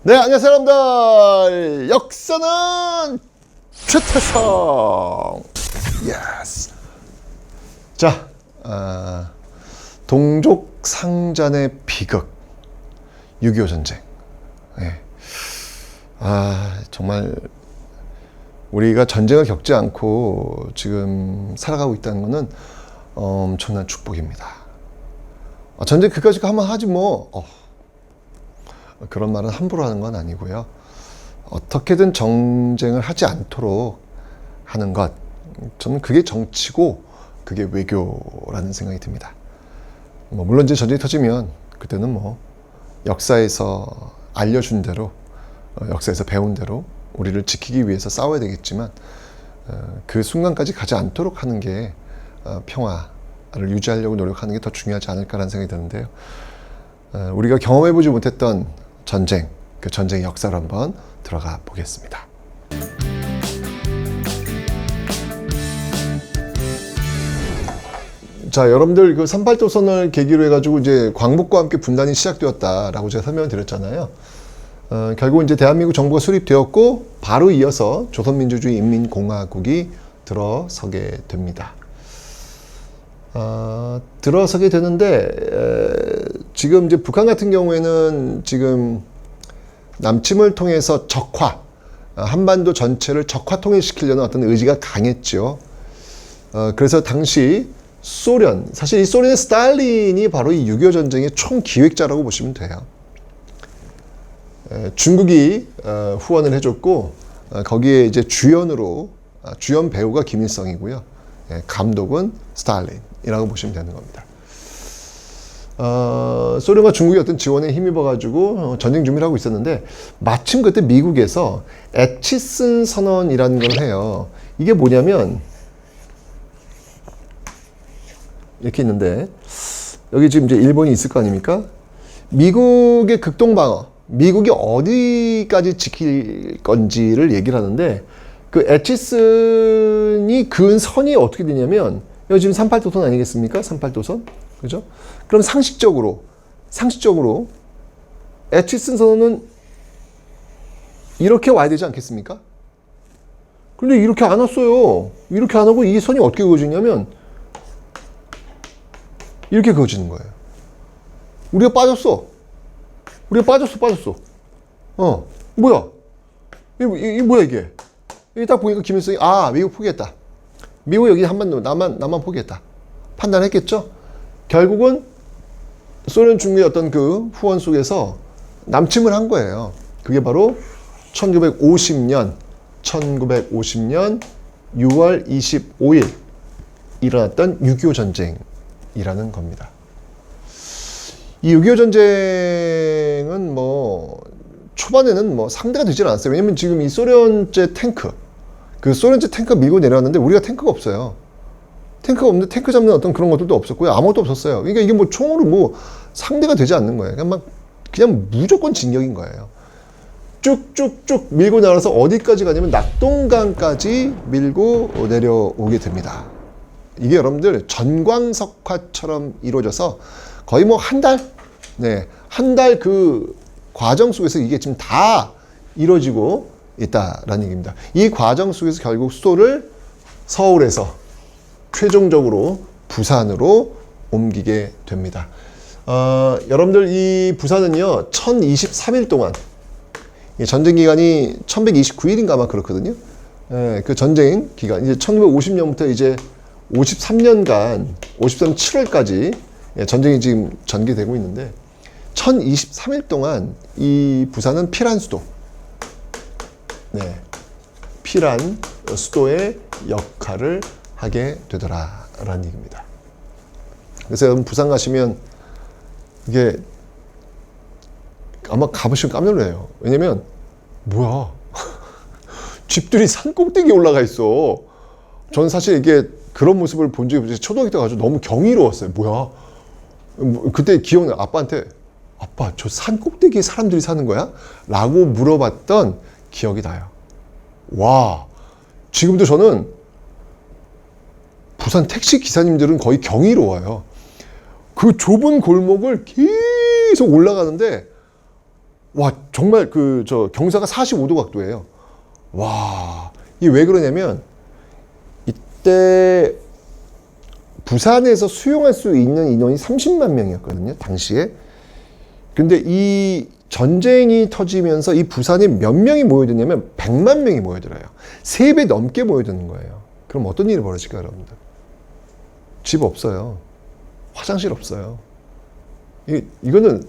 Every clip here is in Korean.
네, 안녕하세요, 여러분들. 역사는 최태성. 예스. 자, 동족 상잔의 비극, 6.25 전쟁. 네. 정말 우리가 전쟁을 겪지 않고 지금 살아가고 있다는 것은 엄청난 축복입니다. 전쟁 그까짓 거 한번 하지 뭐. 그런 말은 함부로 하는 건 아니고요. 어떻게든 정쟁을 하지 않도록 하는 것, 저는 그게 정치고 그게 외교라는 생각이 듭니다. 물론 이제 전쟁이 터지면 그때는 역사에서 알려준 대로, 역사에서 배운 대로 우리를 지키기 위해서 싸워야 되겠지만, 그 순간까지 가지 않도록 하는 게 평화를 유지하려고 노력하는 게 더 중요하지 않을까라는 생각이 드는데요. 우리가 경험해보지 못했던 전쟁, 그 전쟁의 역사로 한번 들어가 보겠습니다. 자, 여러분들 그 38도선을 계기로 해가지고 이제 광복과 함께 분단이 시작되었다라고 제가 설명을 드렸잖아요. 결국 이제 대한민국 정부가 수립되었고 바로 이어서 조선민주주의 인민공화국이 들어서게 됩니다. 들어서게 되는데, 지금 이제 북한 같은 경우에는 지금 남침을 통해서 적화, 한반도 전체를 적화 통일시키려는 어떤 의지가 강했죠. 그래서 당시 소련, 사실 이 소련의 스탈린이 바로 이 6.25 전쟁의 총기획자라고 보시면 돼요. 중국이 후원을 해줬고, 거기에 이제 주연 배우가 김일성이고요. 감독은 스탈린이라고 보시면 되는 겁니다. 소련과 중국의 어떤 지원에 힘입어가지고 전쟁 준비를 하고 있었는데, 마침 그때 미국에서 애치슨 선언이라는 걸 해요. 이게 뭐냐면, 이렇게 있는데, 여기 지금 이제 일본이 있을 거 아닙니까? 미국의 극동방어, 미국이 어디까지 지킬 건지를 얘기를 하는데, 그 애치슨이 그은 선이 어떻게 되냐면, 여기 지금 38도선 아니겠습니까? 38도선. 그죠? 그럼 상식적으로, 애치슨 선언은 이렇게 와야 되지 않겠습니까? 근데 이렇게 안 왔어요. 이렇게 안 하고 이 선이 어떻게 그어지냐면, 이렇게 그어지는 거예요. 우리가 빠졌어. 뭐야? 이게 뭐야, 이게? 이게 딱 보니까 김일성이, 미국 포기했다. 미국 여기 한반도, 남만 포기했다. 판단했겠죠? 결국은 소련 중국의 어떤 그 후원 속에서 남침을 한 거예요. 그게 바로 1950년 6월 25일 일어났던 6.25 전쟁이라는 겁니다. 이 6.25 전쟁은 초반에는 상대가 되질 않았어요. 왜냐면 지금 이 소련제 탱크, 밀고 내려왔는데 우리가 탱크가 없어요. 탱크가 없는데 탱크 잡는 어떤 그런 것들도 없었고요. 아무것도 없었어요. 그러니까 이게 총으로 상대가 되지 않는 거예요. 그냥 무조건 진격인 거예요. 쭉쭉쭉 밀고 내려서 어디까지 가냐면 낙동강까지 밀고 내려오게 됩니다. 이게 여러분들 전광석화처럼 이루어져서 거의 한 달? 네. 한 달 그 과정 속에서 이게 지금 다 이루어지고 있다라는 얘기입니다. 이 과정 속에서 결국 수도를 서울에서 최종적으로 부산으로 옮기게 됩니다. 여러분들 이 부산은요, 1023일 동안, 전쟁 기간이 1129일인가 아마 그렇거든요. 그 전쟁 기간, 이제 1950년부터 이제 53년간, 53년 7월까지 전쟁이 지금 전개되고 있는데, 1023일 동안 이 부산은 피란 수도, 피란 수도의 역할을 하게 되더라라는 얘기입니다. 그래서 여러분 부산 가시면 이게 아마 가보시면 깜짝 놀라요. 왜냐면 뭐야 집들이 산 꼭대기에 올라가 있어. 저는 사실 이게 그런 모습을 본 적이 없어요. 초등학교 때 가지고 너무 경이로웠어요. 뭐야? 그때 기억나요. 아빠한테, 아빠 저 산 꼭대기에 사람들이 사는 거야? 라고 물어봤던 기억이 나요. 와, 지금도 저는 부산 택시 기사님들은 거의 경이로워요. 그 좁은 골목을 계속 올라가는데 와, 정말 경사가 45도 각도예요. 와, 이게 왜 그러냐면, 이때 부산에서 수용할 수 있는 인원이 30만 명이었거든요, 당시에. 근데 이 전쟁이 터지면서 이 부산에 몇 명이 모여드냐면 100만 명이 모여들어요. 3배 넘게 모여드는 거예요. 그럼 어떤 일이 벌어질까요, 여러분들? 집 없어요. 화장실 없어요. 이건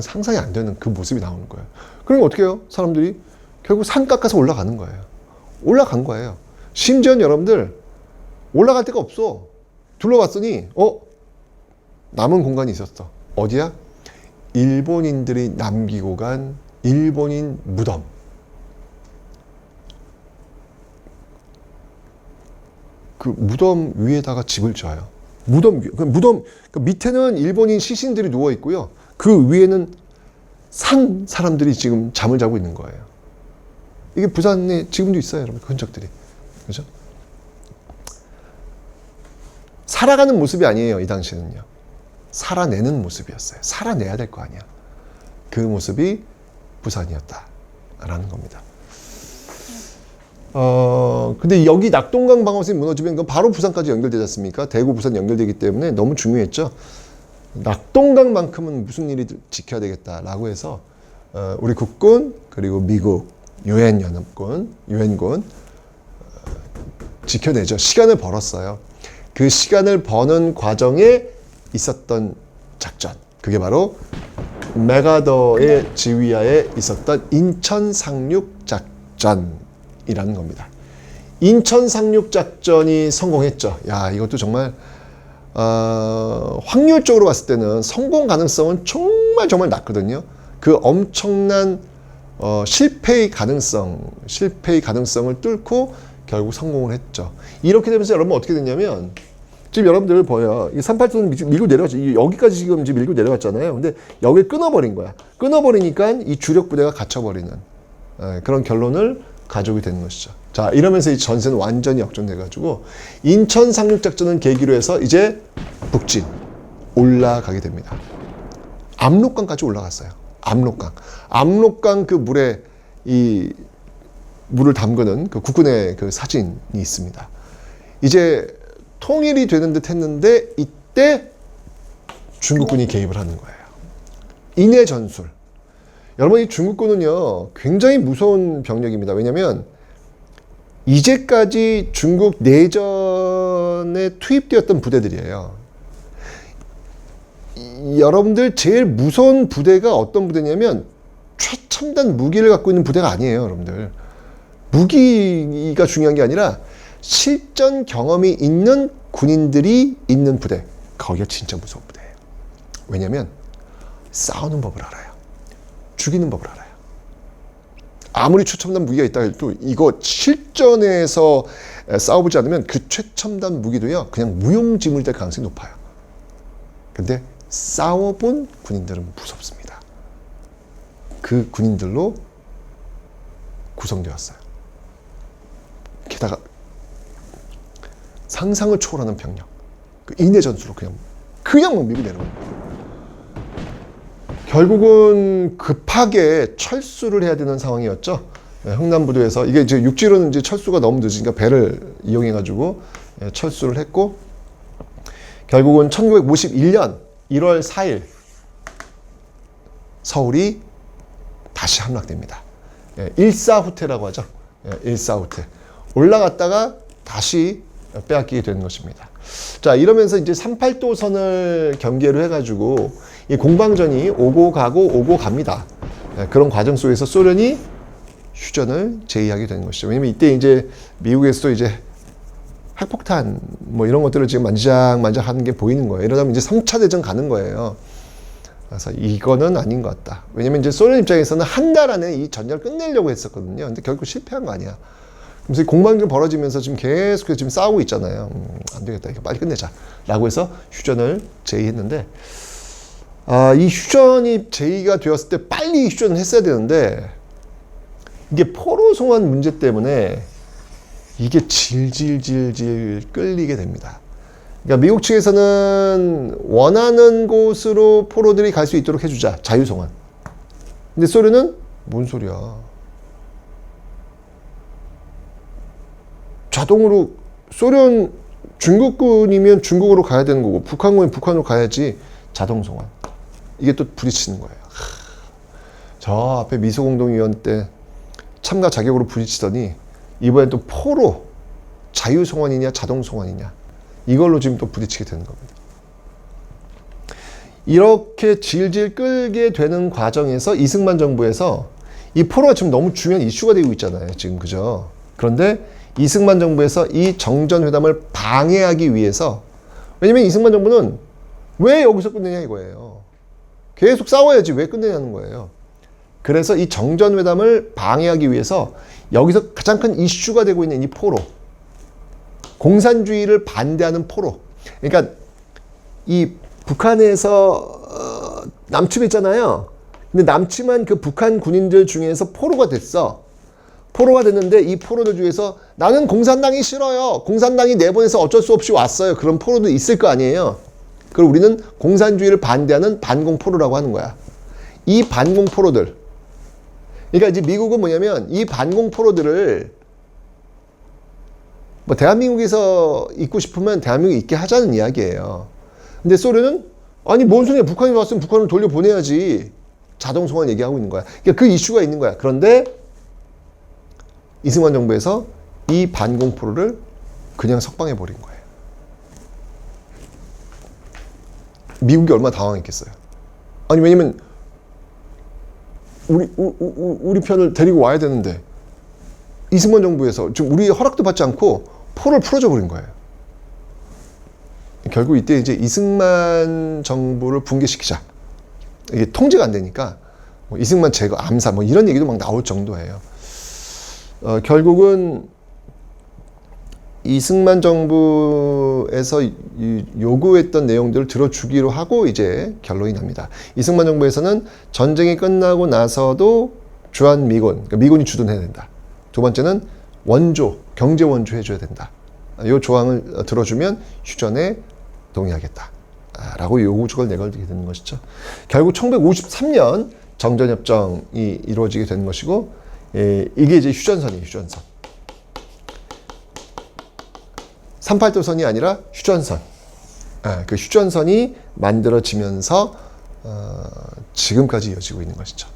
상상이 안 되는 그 모습이 나오는 거예요. 그러면 어떻게 해요? 사람들이 결국 산 깎아서 올라가는 거예요. 올라간 거예요. 심지어 여러분들 올라갈 데가 없어. 둘러봤더니 남은 공간이 있었어. 어디야? 일본인들이 남기고 간 일본인 무덤. 그 무덤 위에다가 집을 지어요. 무덤 그 밑에는 일본인 시신들이 누워 있고요. 그 위에는 산 사람들이 지금 잠을 자고 있는 거예요. 이게 부산에 지금도 있어요, 여러분. 그 흔적들이. 그죠? 살아가는 모습이 아니에요, 이 당시는요. 살아내는 모습이었어요. 살아내야 될 거 아니야. 그 모습이 부산이었다라는 겁니다. 근데 여기 낙동강 방어선이 무너지면 그건 바로 부산까지 연결되지 않습니까? 대구, 부산 연결되기 때문에 너무 중요했죠. 낙동강만큼은 무슨 일이 지켜야 되겠다라고 해서 우리 국군 그리고 미국 유엔연합군, 유엔군 지켜내죠. 시간을 벌었어요. 그 시간을 버는 과정에 있었던 작전, 그게 바로 맥아더의 지휘하에 있었던 인천 상륙 작전이라는 겁니다. 인천 상륙 작전이 성공했죠. 야, 이것도 정말 확률적으로 봤을 때는 성공 가능성은 정말 낮거든요. 그 엄청난 실패의 가능성을 뚫고 결국 성공을 했죠. 이렇게 되면서 여러분 어떻게 됐냐면, 지금 여러분들 보여. 이 38도는 밀고 내려갔죠. 여기까지 지금 밀고 내려갔잖아요. 근데 여기를 끊어버린 거야. 끊어버리니까 이 주력 부대가 갇혀버리는 그런 결론을 가져오게 되는 것이죠. 자, 이러면서 이 전세는 완전히 역전돼가지고 인천 상륙작전을 계기로 해서 이제 북진 올라가게 됩니다. 압록강까지 올라갔어요. 압록강 그 물에 이 물을 담그는 그 국군의 그 사진이 있습니다. 이제 통일이 되는 듯 했는데 이때 중국군이 개입을 하는 거예요. 인해 전술. 여러분, 이 중국군은요 굉장히 무서운 병력입니다. 왜냐하면 이제까지 중국 내전에 투입되었던 부대들이에요. 여러분들 제일 무서운 부대가 어떤 부대냐면 최첨단 무기를 갖고 있는 부대가 아니에요, 여러분들. 무기가 중요한 게 아니라 실전 경험이 있는 군인들이 있는 부대. 거기가 진짜 무서운 부대예요. 왜냐면 싸우는 법을 알아요. 죽이는 법을 알아요. 아무리 최첨단 무기가 있다 해도 이거 실전에서 싸워보지 않으면 그 최첨단 무기도요 그냥 무용지물 될 가능성이 높아요. 근데 싸워본 군인들은 무섭습니다. 그 군인들로 구성되었어요. 게다가 상상을 초월하는 병력, 그 인해 전술로 그냥 막 밀고 내려오는 거예요. 결국은 급하게 철수를 해야 되는 상황이었죠. 흥남부두에서 이게 이제 육지로는 이제 철수가 너무 늦으니까 배를 이용해가지고 철수를 했고, 결국은 1951년 1월 4일 서울이 다시 함락됩니다. 일사후퇴라고 하죠. 일사후퇴. 올라갔다가 다시 빼앗기게 되는 것입니다. 자, 이러면서 이제 38도선을 경계로 해가지고 이 공방전이 오고 갑니다. 그런 과정 속에서 소련이 휴전을 제의하게 되는 것이죠. 왜냐면 이때 이제 미국에서도 이제 핵폭탄 뭐 이런 것들을 지금 만지작 하는 게 보이는 거예요. 이러다 보면 이제 3차 대전 가는 거예요. 그래서 이거는 아닌 것 같다. 왜냐면 이제 소련 입장에서는 한 달 안에 이 전쟁을 끝내려고 했었거든요. 근데 결국 실패한 거 아니야. 그래서 공방전 벌어지면서 지금 계속해서 지금 싸우고 있잖아요. 안 되겠다. 이거 빨리 끝내자. 라고 해서 휴전을 제의했는데, 이 휴전이 제의가 되었을 때 빨리 휴전을 했어야 되는데, 이게 포로 송환 문제 때문에 이게 질질질질 끌리게 됩니다. 그러니까 미국 측에서는 원하는 곳으로 포로들이 갈 수 있도록 해주자. 자유송환. 근데 소련은 뭔 소리야. 자동으로 소련 중국군이면 중국으로 가야 되는 거고 북한군이면 북한으로 가야지 자동 송환. 이게 또 부딪히는 거예요. 저 앞에 미소공동위원 때 참가 자격으로 부딪히더니 이번엔 또 포로 자유 송환이냐 자동 송환이냐 이걸로 지금 또 부딪히게 되는 겁니다. 이렇게 질질 끌게 되는 과정에서 이승만 정부에서 이 포로가 지금 너무 중요한 이슈가 되고 있잖아요. 지금 그죠? 그런데 이승만 정부에서 이 정전회담을 방해하기 위해서 왜냐면 이승만 정부는 왜 여기서 끝내냐 이거예요. 계속 싸워야지 왜 끝내냐는 거예요. 그래서 이 정전회담을 방해하기 위해서 여기서 가장 큰 이슈가 되고 있는 이 포로 공산주의를 반대하는 포로 그러니까 이 북한에서 남침했잖아요. 근데 남침한 그 북한 군인들 중에서 포로가 됐어. 포로가 됐는데 이 포로들 중에서 나는 공산당이 싫어요. 공산당이 내보내서 어쩔 수 없이 왔어요. 그런 포로도 있을 거 아니에요. 그리고 우리는 공산주의를 반대하는 반공포로라고 하는 거야. 이 반공포로들. 그러니까 이제 미국은 뭐냐면 이 반공포로들을 뭐 대한민국에서 있고 싶으면 대한민국에 있게 하자는 이야기예요. 근데 소련은 아니 뭔 소리야. 북한이 왔으면 북한을 돌려보내야지. 자동송환 얘기하고 있는 거야. 그러니까 그 이슈가 있는 거야. 그런데 이승만 정부에서 이 반공포로를 그냥 석방해버린 거예요. 미국이 얼마나 당황했겠어요. 아니 왜냐면 우리 편을 데리고 와야 되는데 이승만 정부에서 지금 우리의 허락도 받지 않고 포로를 풀어줘 버린 거예요. 결국 이때 이제 이승만 정부를 붕괴시키자. 이게 통제가 안 되니까 뭐 이승만 제거, 암살 뭐 이런 얘기도 막 나올 정도예요. 결국은 이승만 정부에서 요구했던 내용들을 들어주기로 하고 이제 결론이 납니다. 이승만 정부에서는 전쟁이 끝나고 나서도 주한미군, 그러니까 미군이 주둔해야 된다. 두 번째는 원조, 경제 원조 해줘야 된다. 이 조항을 들어주면 휴전에 동의하겠다. 라고 요구조건을 내걸게 되는 것이죠. 결국 1953년 정전협정이 이루어지게 되는 것이고 이게 이제 휴전선이에요. 휴전선. 38도선이 아니라 휴전선. 그 휴전선이 만들어지면서 지금까지 이어지고 있는 것이죠.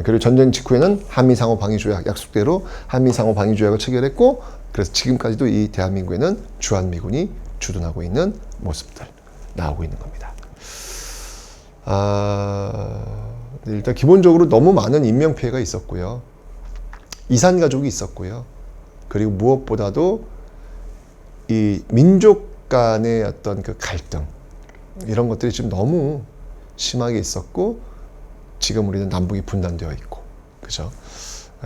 그리고 전쟁 직후에는 한미상호방위조약 약속대로 한미상호방위조약을 체결했고 그래서 지금까지도 이 대한민국에는 주한미군이 주둔하고 있는 모습들 나오고 있는 겁니다. 일단 기본적으로 너무 많은 인명피해가 있었고요. 이산가족이 있었고요. 그리고 무엇보다도 이 민족 간의 어떤 그 갈등 이런 것들이 지금 너무 심하게 있었고 지금 우리는 남북이 분단되어 있고 그죠?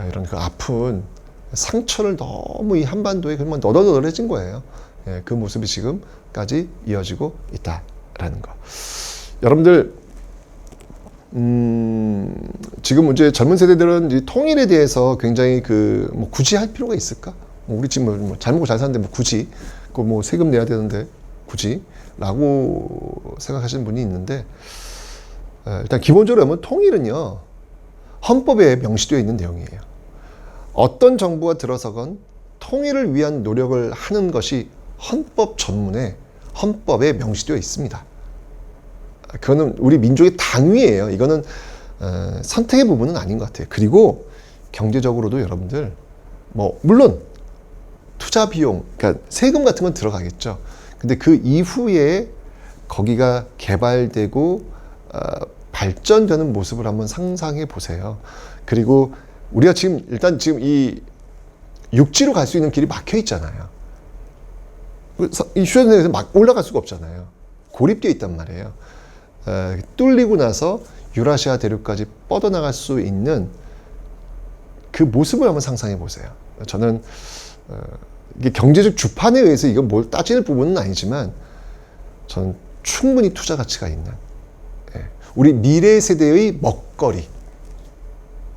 이런 그 아픈 상처를 너무 이 한반도에 그만 너덜너덜해진 거예요. 그 모습이 지금까지 이어지고 있다라는 거. 여러분들 지금 이제 젊은 세대들은 이제 통일에 대해서 굉장히 뭐 굳이 할 필요가 있을까? 우리 지금 뭐 잘 먹고 잘 사는데 뭐 굳이 그 뭐 세금 내야 되는데 굳이라고 생각하시는 분이 있는데 일단 기본적으로 보면 통일은요 헌법에 명시되어 있는 내용이에요. 어떤 정부가 들어서건 통일을 위한 노력을 하는 것이 헌법 전문에 헌법에 명시되어 있습니다. 그거는 우리 민족의 당위예요. 이거는 선택의 부분은 아닌 것 같아요. 그리고 경제적으로도 여러분들 뭐 물론 투자 비용, 그러니까 세금 같은 건 들어가겠죠. 근데 그 이후에 거기가 개발되고 발전되는 모습을 한번 상상해 보세요. 그리고 우리가 일단 지금 이 육지로 갈 수 있는 길이 막혀 있잖아요. 이 휴전선에서 막 올라갈 수가 없잖아요. 고립되어 있단 말이에요. 뚫리고 나서 유라시아 대륙까지 뻗어나갈 수 있는 그 모습을 한번 상상해 보세요. 저는 이게 경제적 주판에 의해서 이건 뭘 따지는 부분은 아니지만 저는 충분히 투자 가치가 있는 우리 미래 세대의 먹거리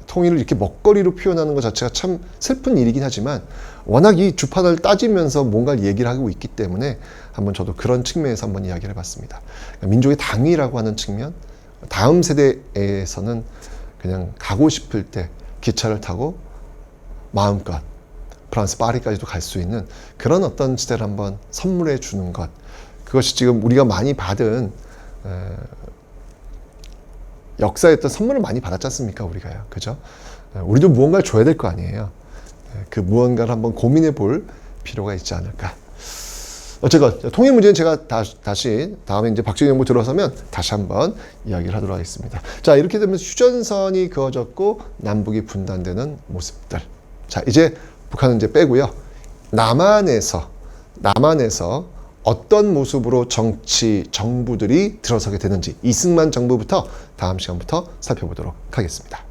통일을 이렇게 먹거리로 표현하는 것 자체가 참 슬픈 일이긴 하지만 워낙 이 주판을 따지면서 뭔가를 얘기를 하고 있기 때문에 한번 저도 그런 측면에서 한번 이야기를 해봤습니다. 민족의 당위라고 하는 측면, 다음 세대에서는 그냥 가고 싶을 때 기차를 타고 마음껏 프랑스 파리까지도 갈 수 있는 그런 어떤 시대를 한번 선물해 주는 것, 그것이 지금 우리가 많이 받은 역사의 어떤 선물을 많이 받았지 않습니까? 우리가요. 그죠? 우리도 무언가를 줘야 될 거 아니에요. 그 무언가를 한번 고민해 볼 필요가 있지 않을까. 어쨌건 통일 문제는 제가 다시 다음에 이제 박정희 정부 들어서면 다시 한번 이야기를 하도록 하겠습니다. 자, 이렇게 되면 휴전선이 그어졌고 남북이 분단되는 모습들. 자, 이제 북한은 이제 빼고요. 남한에서 어떤 모습으로 정치 정부들이 들어서게 되는지 이승만 정부부터 다음 시간부터 살펴보도록 하겠습니다.